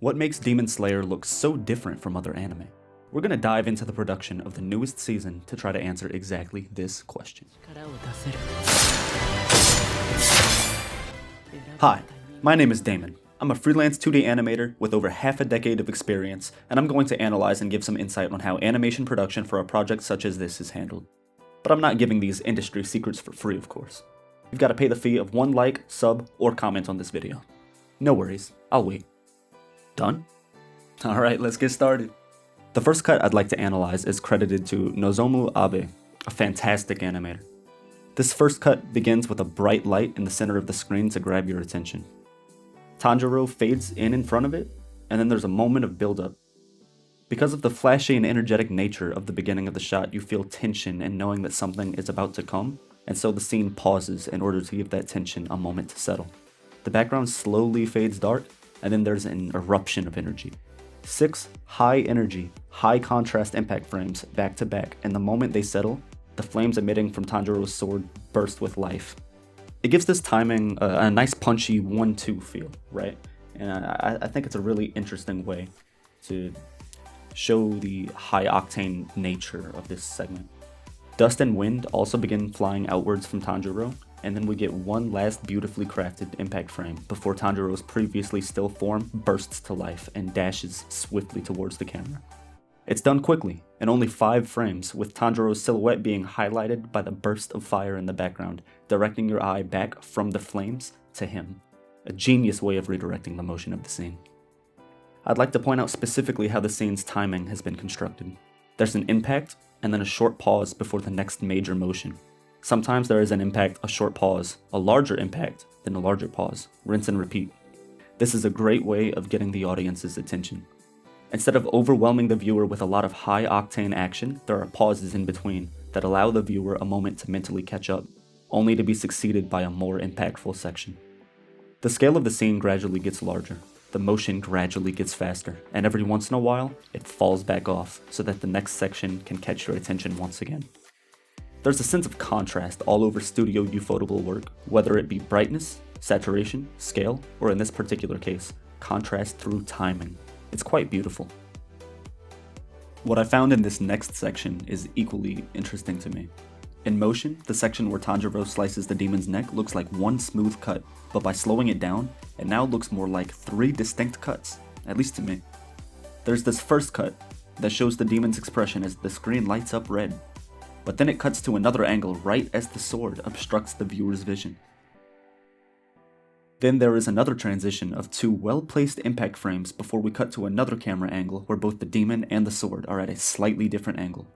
What makes Demon Slayer look so different from other anime? We're gonna dive into the production of the newest season to try to answer exactly this question. Hi, my name is Damon. I'm a freelance 2D animator with over half a decade of experience, and I'm going to analyze and give some insight on how animation production for a project such as this is handled. But I'm not giving these industry secrets for free, of course. You've got to pay the fee of 1 like, sub, or comment on this video. No worries, I'll wait. Done? Alright, let's get started. The first cut I'd like to analyze is credited to Nozomu Abe, a fantastic animator. This first cut begins with a bright light in the center of the screen to grab your attention. Tanjiro fades in front of it, and then there's a moment of build-up. Because of the flashy and energetic nature of the beginning of the shot, you feel tension in knowing that something is about to come, and so the scene pauses in order to give that tension a moment to settle. The background slowly fades dark, and then there's an eruption of energy. 6 high-energy, high-contrast impact frames back to back, and the moment they settle, the flames emitting from Tanjiro's sword burst with life. It gives this timing a nice punchy 1-2 feel, right? And I think it's a really interesting way to show the high-octane nature of this segment. Dust and wind also begin flying outwards from Tanjiro, and then we get one last beautifully crafted impact frame before Tanjiro's previously still form bursts to life and dashes swiftly towards the camera. It's done quickly, in only 5 frames, with Tanjiro's silhouette being highlighted by the burst of fire in the background, directing your eye back from the flames to him. A genius way of redirecting the motion of the scene. I'd like to point out specifically how the scene's timing has been constructed. There's an impact, and then a short pause before the next major motion. Sometimes there is an impact, a short pause, a larger impact, then a larger pause, rinse and repeat. This is a great way of getting the audience's attention. Instead of overwhelming the viewer with a lot of high-octane action, there are pauses in between that allow the viewer a moment to mentally catch up, only to be succeeded by a more impactful section. The scale of the scene gradually gets larger, the motion gradually gets faster, and every once in a while, it falls back off so that the next section can catch your attention once again. There's a sense of contrast all over Studio Ufotable work, whether it be brightness, saturation, scale, or in this particular case, contrast through timing. It's quite beautiful. What I found in this next section is equally interesting to me. In motion, the section where Tanjiro slices the demon's neck looks like one smooth cut, but by slowing it down, it now looks more like 3 distinct cuts, at least to me. There's this first cut that shows the demon's expression as the screen lights up red, but then it cuts to another angle right as the sword obstructs the viewer's vision. Then there is another transition of 2 well-placed impact frames before we cut to another camera angle where both the demon and the sword are at a slightly different angle.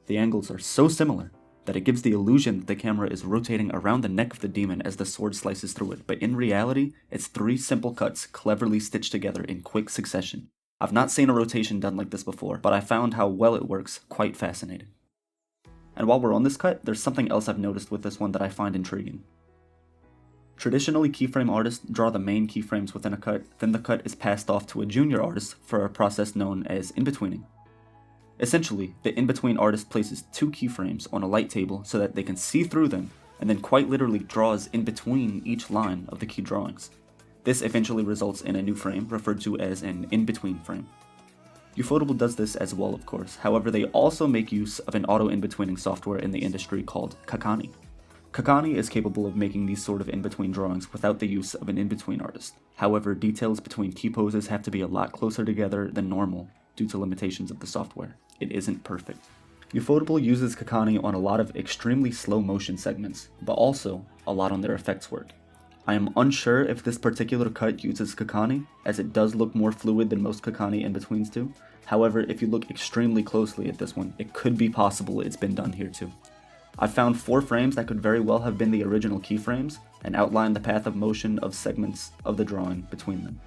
The angles are so similar that it gives the illusion that the camera is rotating around the neck of the demon as the sword slices through it, but in reality, it's 3 simple cuts cleverly stitched together in quick succession. I've not seen a rotation done like this before, but I found how well it works quite fascinating. And while we're on this cut, there's something else I've noticed with this one that I find intriguing. Traditionally, keyframe artists draw the main keyframes within a cut, then the cut is passed off to a junior artist for a process known as in-betweening. Essentially, the in-between artist places 2 keyframes on a light table so that they can see through them, and then quite literally draws in between each line of the key drawings. This eventually results in a new frame, referred to as an in-between frame. Ufotable does this as well, of course, however they also make use of an auto in-betweening software in the industry called Kakani. Kakani is capable of making these sort of in-between drawings without the use of an in-between artist. However, details between key poses have to be a lot closer together than normal due to limitations of the software. It isn't perfect. Ufotable uses Kakani on a lot of extremely slow motion segments, but also a lot on their effects work. I am unsure if this particular cut uses Kakani, as it does look more fluid than most Kakani in-betweens do. However, if you look extremely closely at this one, it could be possible it's been done here too. I found 4 frames that could very well have been the original keyframes, and outlined the path of motion of segments of the drawing between them.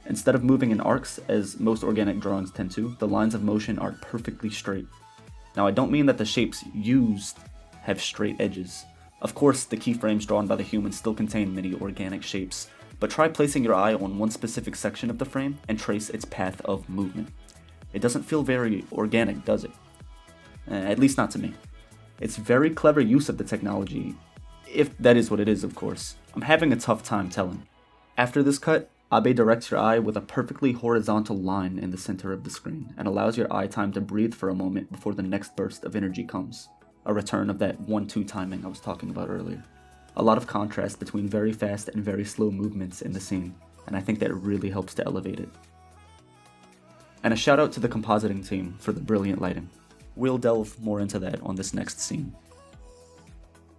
Instead of moving in arcs, as most organic drawings tend to, the lines of motion are perfectly straight. Now I don't mean that the shapes used have straight edges. Of course, the keyframes drawn by the human still contain many organic shapes, but try placing your eye on one specific section of the frame and trace its path of movement. It doesn't feel very organic, does it? At least not to me. It's very clever use of the technology, if that is what it is, of course. I'm having a tough time telling. After this cut, Abe directs your eye with a perfectly horizontal line in the center of the screen and allows your eye time to breathe for a moment before the next burst of energy comes, a return of that 1-2 timing I was talking about earlier. A lot of contrast between very fast and very slow movements in the scene, and I think that really helps to elevate it. And a shout out to the compositing team for the brilliant lighting. We'll delve more into that on this next scene.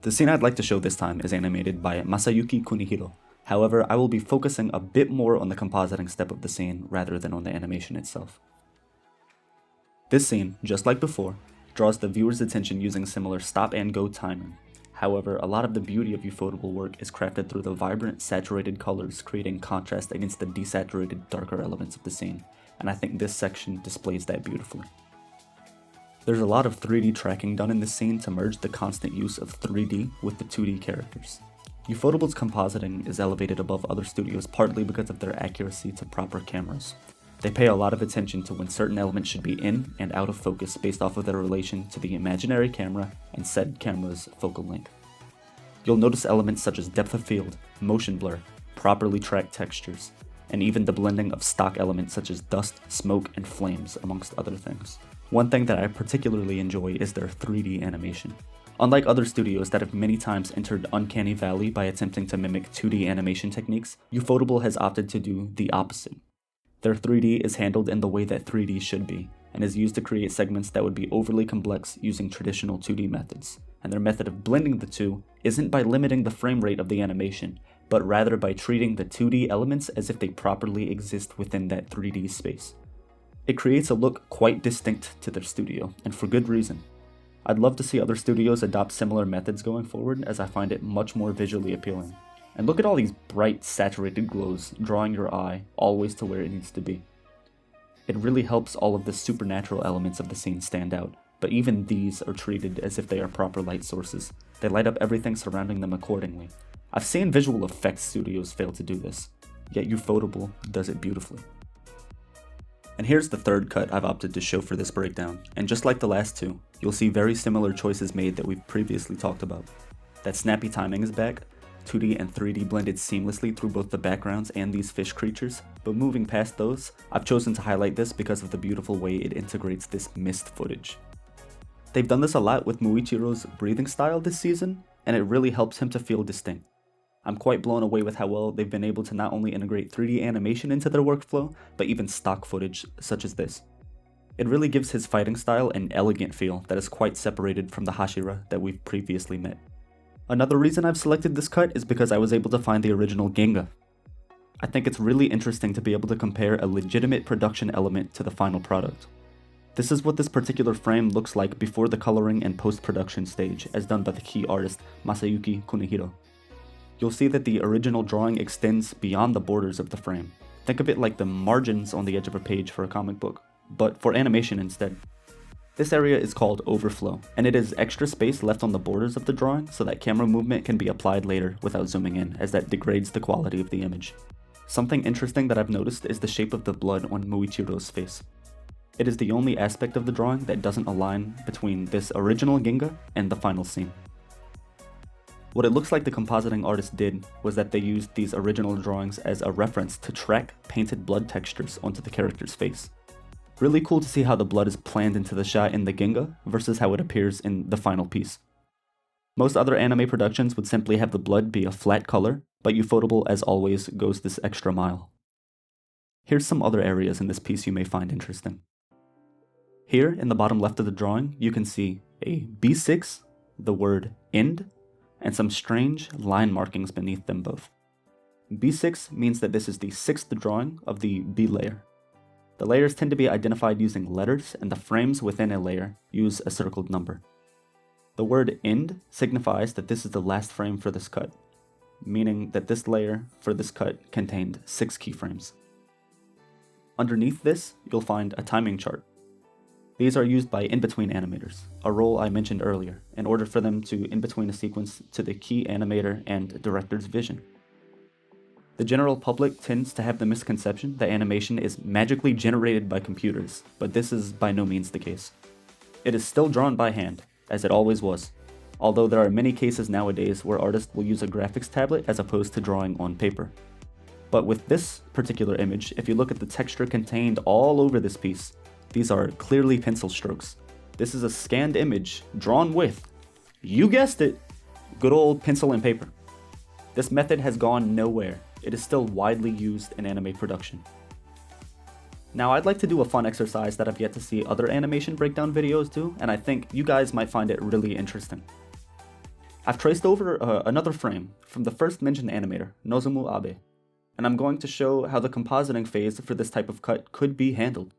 The scene I'd like to show this time is animated by Masayuki Kunihiro. However, I will be focusing a bit more on the compositing step of the scene rather than on the animation itself. This scene, just like before, draws the viewer's attention using similar stop and go timing. However, a lot of the beauty of Ufotable work is crafted through the vibrant, saturated colors, creating contrast against the desaturated, darker elements of the scene, and I think this section displays that beautifully. There's a lot of 3D tracking done in this scene to merge the constant use of 3D with the 2D characters. Ufotable's compositing is elevated above other studios partly because of their accuracy to proper cameras. They pay a lot of attention to when certain elements should be in and out of focus based off of their relation to the imaginary camera and said camera's focal length. You'll notice elements such as depth of field, motion blur, properly tracked textures, and even the blending of stock elements such as dust, smoke, and flames, amongst other things. One thing that I particularly enjoy is their 3D animation. Unlike other studios that have many times entered Uncanny Valley by attempting to mimic 2D animation techniques, Ufotable has opted to do the opposite. Their 3D is handled in the way that 3D should be, and is used to create segments that would be overly complex using traditional 2D methods. And their method of blending the two isn't by limiting the frame rate of the animation, but rather by treating the 2D elements as if they properly exist within that 3D space. It creates a look quite distinct to their studio, and for good reason. I'd love to see other studios adopt similar methods going forward, as I find it much more visually appealing. And look at all these bright, saturated glows, drawing your eye always to where it needs to be. It really helps all of the supernatural elements of the scene stand out, but even these are treated as if they are proper light sources. They light up everything surrounding them accordingly. I've seen visual effects studios fail to do this, yet Ufotable does it beautifully. And here's the third cut I've opted to show for this breakdown, and just like the last two, you'll see very similar choices made that we've previously talked about. That snappy timing is back, 2D and 3D blended seamlessly through both the backgrounds and these fish creatures, but moving past those, I've chosen to highlight this because of the beautiful way it integrates this mist footage. They've done this a lot with Muichiro's breathing style this season, and it really helps him to feel distinct. I'm quite blown away with how well they've been able to not only integrate 3D animation into their workflow, but even stock footage such as this. It really gives his fighting style an elegant feel that is quite separated from the Hashira that we've previously met. Another reason I've selected this cut is because I was able to find the original Genga. I think it's really interesting to be able to compare a legitimate production element to the final product. This is what this particular frame looks like before the coloring and post-production stage, as done by the key artist Masayuki Kunihiro. You'll see that the original drawing extends beyond the borders of the frame. Think of it like the margins on the edge of a page for a comic book, but for animation instead. This area is called overflow, and it is extra space left on the borders of the drawing so that camera movement can be applied later without zooming in, as that degrades the quality of the image. Something interesting that I've noticed is the shape of the blood on Muichiro's face. It is the only aspect of the drawing that doesn't align between this original Genga and the final scene. What it looks like the compositing artist did was that they used these original drawings as a reference to track painted blood textures onto the character's face. Really cool to see how the blood is planned into the shot in the Genga versus how it appears in the final piece. Most other anime productions would simply have the blood be a flat color, but Ufotable, as always, goes this extra mile. Here's some other areas in this piece you may find interesting. Here, in the bottom left of the drawing, you can see a B6, the word end, and some strange line markings beneath them both. B6 means that this is the sixth drawing of the B layer. The layers tend to be identified using letters, and the frames within a layer use a circled number. The word end signifies that this is the last frame for this cut, meaning that this layer for this cut contained 6 keyframes. Underneath this, you'll find a timing chart. These are used by in-between animators, a role I mentioned earlier, in order for them to in-between a sequence to the key animator and director's vision. The general public tends to have the misconception that animation is magically generated by computers, but this is by no means the case. It is still drawn by hand, as it always was, although there are many cases nowadays where artists will use a graphics tablet as opposed to drawing on paper. But with this particular image, if you look at the texture contained all over this piece, these are clearly pencil strokes. This is a scanned image drawn with, you guessed it, good old pencil and paper. This method has gone nowhere. It is still widely used in anime production. Now I'd like to do a fun exercise that I've yet to see other animation breakdown videos do, and I think you guys might find it really interesting. I've traced over another frame from the first mentioned animator, Nozomu Abe, and I'm going to show how the compositing phase for this type of cut could be handled.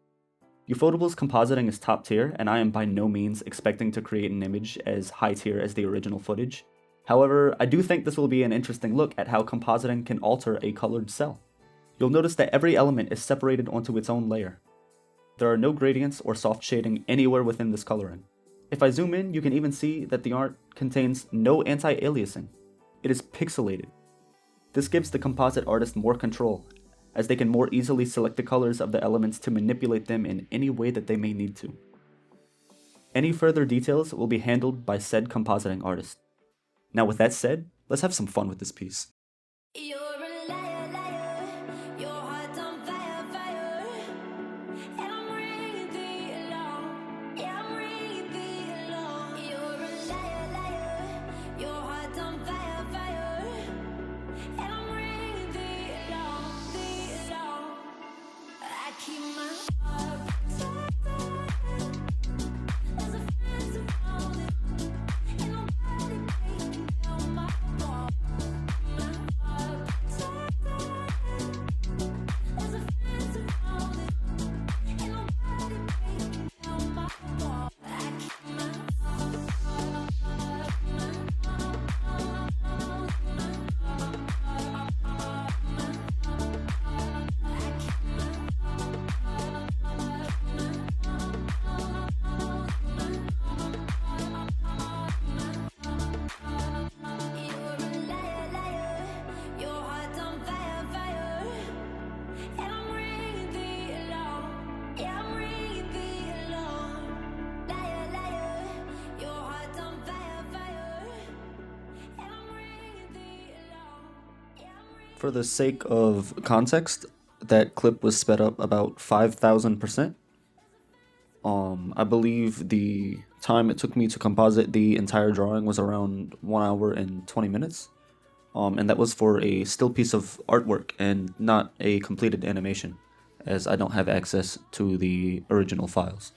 Ufotable's compositing is top tier, and I am by no means expecting to create an image as high tier as the original footage. However, I do think this will be an interesting look at how compositing can alter a colored cell. You'll notice that every element is separated onto its own layer. There are no gradients or soft shading anywhere within this coloring. If I zoom in, you can even see that the art contains no anti-aliasing. It is pixelated. This gives the composite artist more control, as they can more easily select the colors of the elements to manipulate them in any way that they may need to. Any further details will be handled by said compositing artist. Now with that said, let's have some fun with this piece. For the sake of context, that clip was sped up about 5,000%. I believe the time it took me to composite the entire drawing was around 1 hour and 20 minutes. And that was for a still piece of artwork and not a completed animation, as I don't have access to the original files.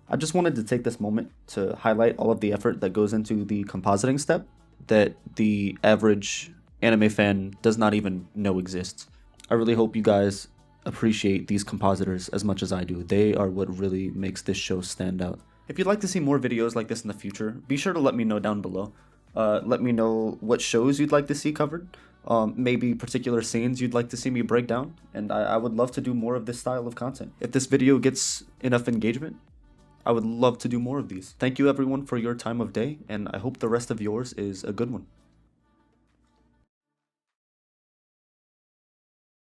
I just wanted to take this moment to highlight all of the effort that goes into the compositing step that the average anime fan does not even know exists. I really hope you guys appreciate these compositors as much as I do. They are what really makes this show stand out. If you'd like to see more videos like this in the future, be sure to let me know down below. Let me know what shows you'd like to see covered, maybe particular scenes you'd like to see me break down, and I would love to do more of this style of content. If this video gets enough engagement, I would love to do more of these. Thank you everyone for your time of day, and I hope the rest of yours is a good one.